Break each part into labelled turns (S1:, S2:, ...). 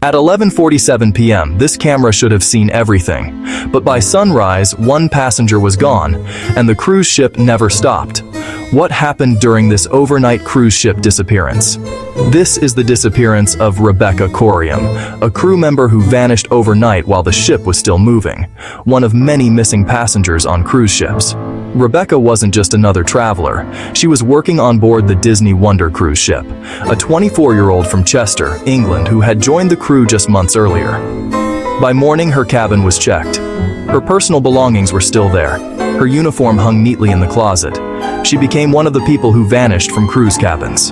S1: At 11:47 p.m., this camera should have seen everything, but by sunrise, one passenger was gone, and the cruise ship never stopped. What happened during this overnight cruise ship disappearance? This is the disappearance of Rebecca Coriam, a crew member who vanished overnight while the ship was still moving, one of many missing passengers on cruise ships. Rebecca wasn't just another traveler. She was working on board the Disney Wonder cruise ship, a 24-year-old from Chester, England, who had joined the crew just months earlier. By morning, her cabin was checked. Her personal belongings were still there. Her uniform hung neatly in the closet. She became one of the people who vanished from cruise cabins.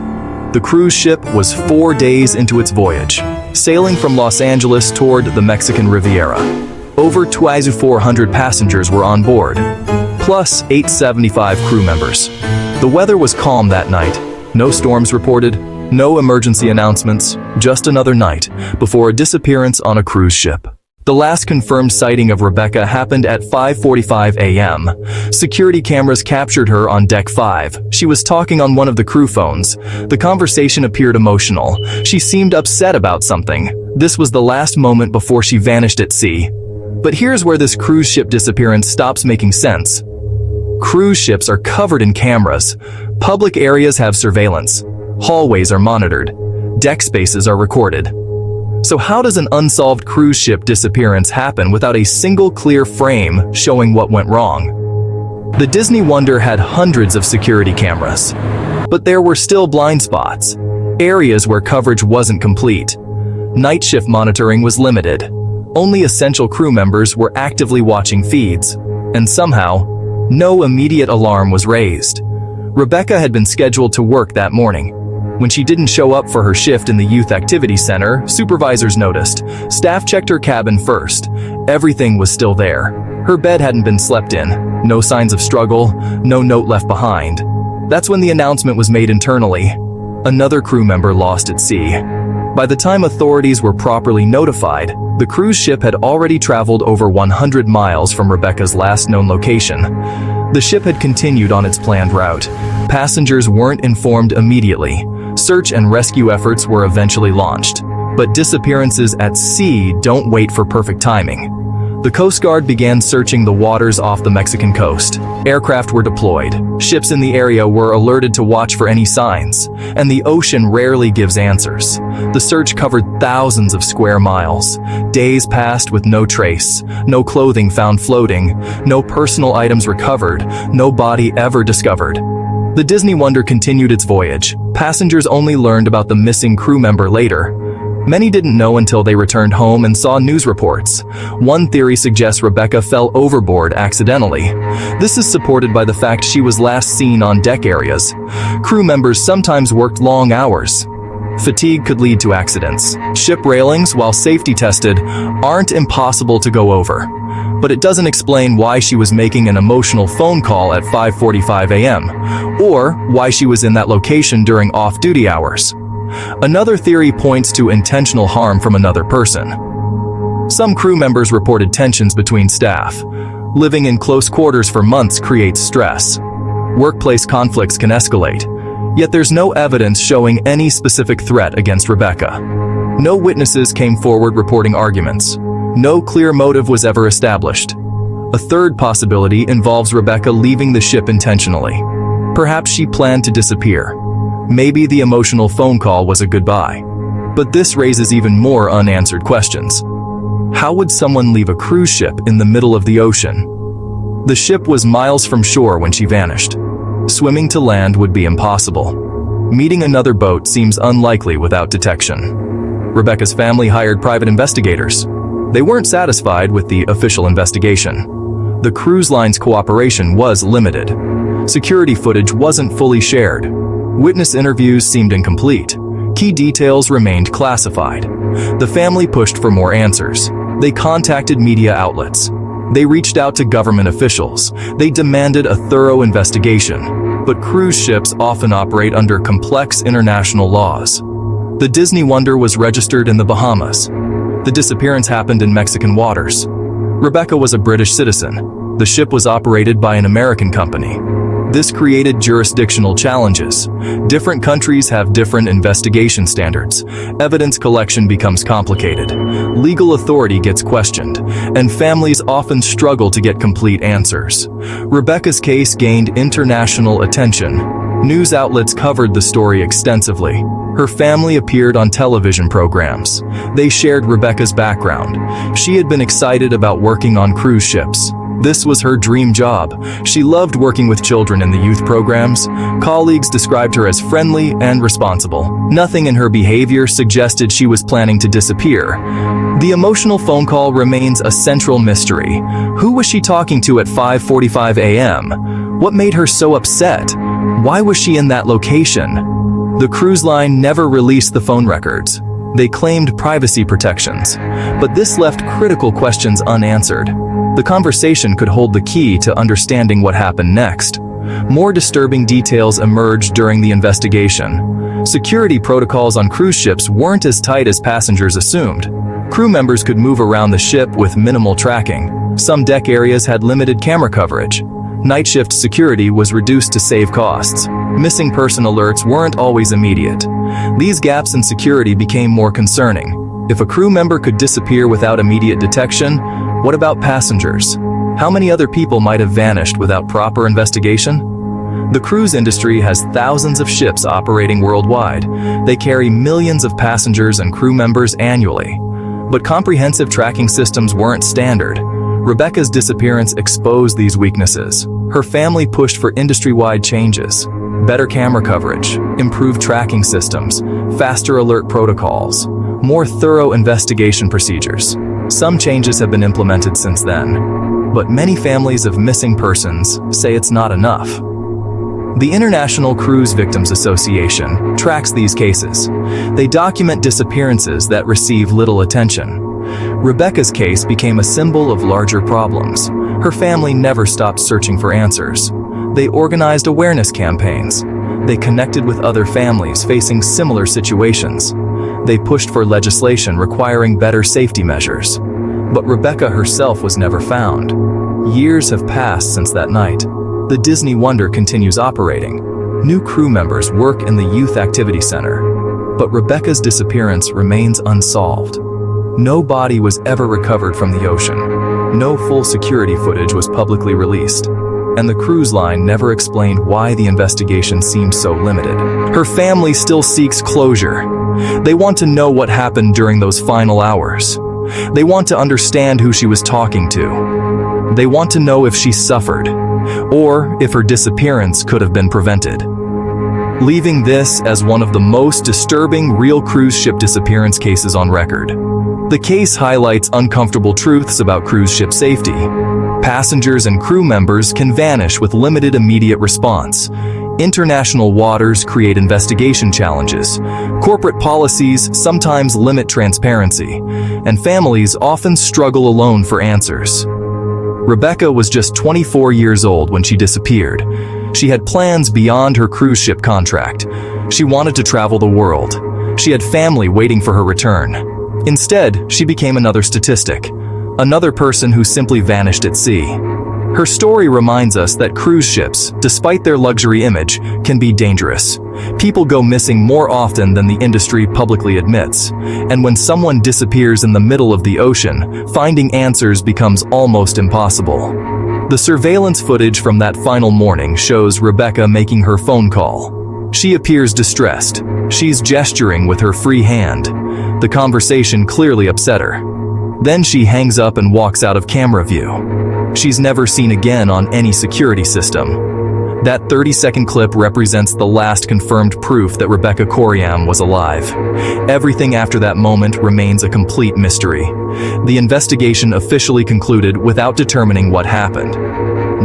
S1: The cruise ship was 4 days into its voyage, sailing from Los Angeles toward the Mexican Riviera. Over 2,400 passengers were on board, plus 875 crew members. The weather was calm that night. No storms reported, no emergency announcements, just another night before a disappearance on a cruise ship. The last confirmed sighting of Rebecca happened at 5:45 a.m. Security cameras captured her on Deck 5. She was talking on one of the crew phones. The conversation appeared emotional. She seemed upset about something. This was the last moment before she vanished at sea. But here's where this cruise ship disappearance stops making sense. Cruise ships are covered in cameras. Public areas have surveillance. Hallways are monitored. Deck spaces are recorded. So how does an unsolved cruise ship disappearance happen without a single clear frame showing what went wrong? The Disney Wonder had hundreds of security cameras, but there were still blind spots, areas where coverage wasn't complete. Night shift monitoring was limited. Only essential crew members were actively watching feeds, and somehow, no immediate alarm was raised. Rebecca had been scheduled to work that morning. When she didn't show up for her shift in the Youth Activity Center, supervisors noticed. Staff checked her cabin first. Everything was still there. Her bed hadn't been slept in. No signs of struggle, no note left behind. That's when the announcement was made internally. Another crew member lost at sea. By the time authorities were properly notified, the cruise ship had already traveled over 100 miles from Rebecca's last known location. The ship had continued on its planned route. Passengers weren't informed immediately. Search and rescue efforts were eventually launched. But disappearances at sea don't wait for perfect timing. The Coast Guard began searching the waters off the Mexican coast. Aircraft were deployed. Ships in the area were alerted to watch for any signs, and the ocean rarely gives answers. The search covered thousands of square miles. Days passed with no trace, no clothing found floating, no personal items recovered, no body ever discovered. The Disney Wonder continued its voyage. Passengers only learned about the missing crew member later. Many didn't know until they returned home and saw news reports. One theory suggests Rebecca fell overboard accidentally. This is supported by the fact she was last seen on deck areas. Crew members sometimes worked long hours. Fatigue could lead to accidents. Ship railings, while safety tested, aren't impossible to go over. But it doesn't explain why she was making an emotional phone call at 5:45 a.m., or why she was in that location during off-duty hours. Another theory points to intentional harm from another person. Some crew members reported tensions between staff. Living in close quarters for months creates stress. Workplace conflicts can escalate. Yet there's no evidence showing any specific threat against Rebecca. No witnesses came forward reporting arguments. No clear motive was ever established. A third possibility involves Rebecca leaving the ship intentionally. Perhaps she planned to disappear. Maybe the emotional phone call was a goodbye. But this raises even more unanswered questions. How would someone leave a cruise ship in the middle of the ocean? The ship was miles from shore when she vanished. Swimming to land would be impossible. Meeting another boat seems unlikely without detection. Rebecca's family hired private investigators. They weren't satisfied with the official investigation. The cruise line's cooperation was limited. Security footage wasn't fully shared. Witness interviews seemed incomplete. Key details remained classified. The family pushed for more answers. They contacted media outlets. They reached out to government officials. They demanded a thorough investigation. But cruise ships often operate under complex international laws. The Disney Wonder was registered in the Bahamas. The disappearance happened in Mexican waters. Rebecca was a British citizen. The ship was operated by an American company. This created jurisdictional challenges. Different countries have different investigation standards. Evidence collection becomes complicated. Legal authority gets questioned, and families often struggle to get complete answers. Rebecca's case gained international attention. News outlets covered the story extensively. Her family appeared on television programs. They shared Rebecca's background. She had been excited about working on cruise ships. This was her dream job. She loved working with children in the youth programs. Colleagues described her as friendly and responsible. Nothing in her behavior suggested she was planning to disappear. The emotional phone call remains a central mystery. Who was she talking to at 5:45 a.m.? What made her so upset? Why was she in that location? The cruise line never released the phone records. They claimed privacy protections, but this left critical questions unanswered. The conversation could hold the key to understanding what happened next. More disturbing details emerged during the investigation. Security protocols on cruise ships weren't as tight as passengers assumed. Crew members could move around the ship with minimal tracking. Some deck areas had limited camera coverage. Night shift security was reduced to save costs. Missing person alerts weren't always immediate. These gaps in security became more concerning. If a crew member could disappear without immediate detection, what about passengers? How many other people might have vanished without proper investigation? The cruise industry has thousands of ships operating worldwide. They carry millions of passengers and crew members annually. But comprehensive tracking systems weren't standard. Rebecca's disappearance exposed these weaknesses. Her family pushed for industry-wide changes. Better camera coverage, improved tracking systems, faster alert protocols, more thorough investigation procedures. Some changes have been implemented since then, but many families of missing persons say it's not enough. The International Cruise Victims Association tracks these cases. They document disappearances that receive little attention. Rebecca's case became a symbol of larger problems. Her family never stopped searching for answers. They organized awareness campaigns. They connected with other families facing similar situations. They pushed for legislation requiring better safety measures. But Rebecca herself was never found. Years have passed since that night. The Disney Wonder continues operating. New crew members work in the Youth Activity Center. But Rebecca's disappearance remains unsolved. No body was ever recovered from the ocean. No full security footage was publicly released. And the cruise line never explained why the investigation seemed so limited. Her family still seeks closure. They want to know what happened during those final hours. They want to understand who she was talking to. They want to know if she suffered, or if her disappearance could have been prevented. Leaving this as one of the most disturbing real cruise ship disappearance cases on record. The case highlights uncomfortable truths about cruise ship safety. Passengers and crew members can vanish with limited immediate response. International waters create investigation challenges. Corporate policies sometimes limit transparency, and families often struggle alone for answers. Rebecca was just 24 years old when she disappeared. She had plans beyond her cruise ship contract. She wanted to travel the world. She had family waiting for her return. Instead, she became another statistic, another person who simply vanished at sea. Her story reminds us that cruise ships, despite their luxury image, can be dangerous. People go missing more often than the industry publicly admits. And when someone disappears in the middle of the ocean, finding answers becomes almost impossible. The surveillance footage from that final morning shows Rebecca making her phone call. She appears distressed. She's gesturing with her free hand. The conversation clearly upset her. Then she hangs up and walks out of camera view. She's never seen again on any security system. That 30-second clip represents the last confirmed proof that Rebecca Coriam was alive. Everything after that moment remains a complete mystery. The investigation officially concluded without determining what happened.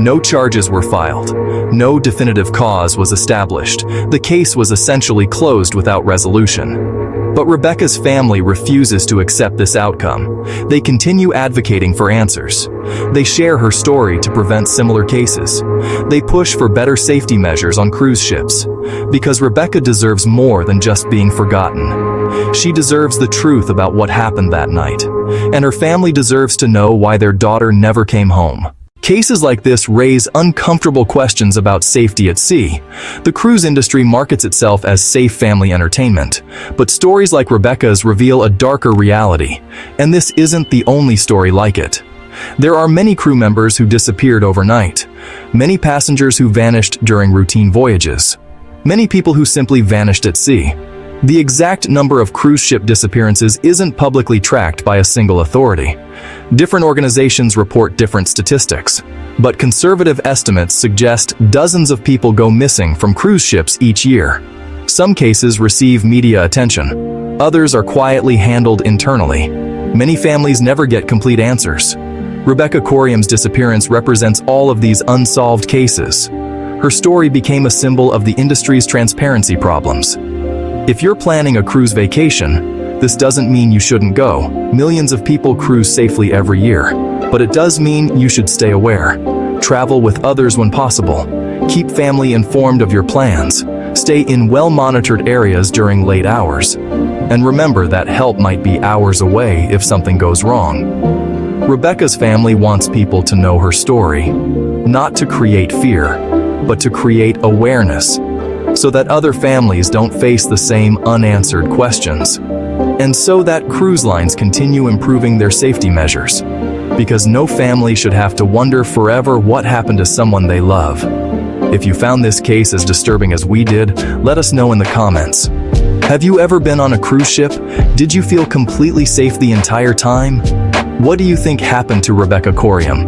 S1: No charges were filed. No definitive cause was established. The case was essentially closed without resolution. But Rebecca's family refuses to accept this outcome. They continue advocating for answers. They share her story to prevent similar cases. They push for better safety measures on cruise ships. Because Rebecca deserves more than just being forgotten. She deserves the truth about what happened that night. And her family deserves to know why their daughter never came home. Cases like this raise uncomfortable questions about safety at sea. The cruise industry markets itself as safe family entertainment, but stories like Rebecca's reveal a darker reality, and this isn't the only story like it. There are many crew members who disappeared overnight, many passengers who vanished during routine voyages, many people who simply vanished at sea. The exact number of cruise ship disappearances isn't publicly tracked by a single authority. Different organizations report different statistics, but conservative estimates suggest dozens of people go missing from cruise ships each year. Some cases receive media attention. Others are quietly handled internally. Many families never get complete answers. Rebecca Coriam's disappearance represents all of these unsolved cases. Her story became a symbol of the industry's transparency problems. If you're planning a cruise vacation, this doesn't mean you shouldn't go. Millions of people cruise safely every year, but it does mean you should stay aware. Travel with others when possible. Keep family informed of your plans. Stay in well-monitored areas during late hours. And remember that help might be hours away if something goes wrong. Rebecca's family wants people to know her story, not to create fear, but to create awareness, so that other families don't face the same unanswered questions. And so that cruise lines continue improving their safety measures. Because no family should have to wonder forever what happened to someone they love. If you found this case as disturbing as we did, let us know in the comments. Have you ever been on a cruise ship? Did you feel completely safe the entire time? What do you think happened to Rebecca Coriam?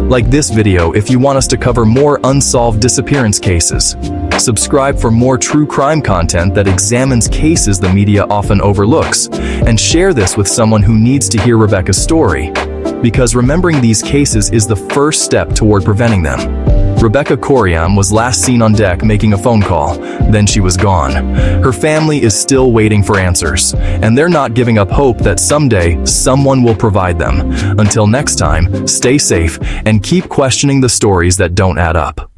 S1: Like this video if you want us to cover more unsolved disappearance cases. Subscribe for more true crime content that examines cases the media often overlooks, and share this with someone who needs to hear Rebecca's story, because remembering these cases is the first step toward preventing them. Rebecca Coriam was last seen on deck making a phone call, then she was gone. Her family is still waiting for answers, and they're not giving up hope that someday someone will provide them. Until next time, stay safe and keep questioning the stories that don't add up.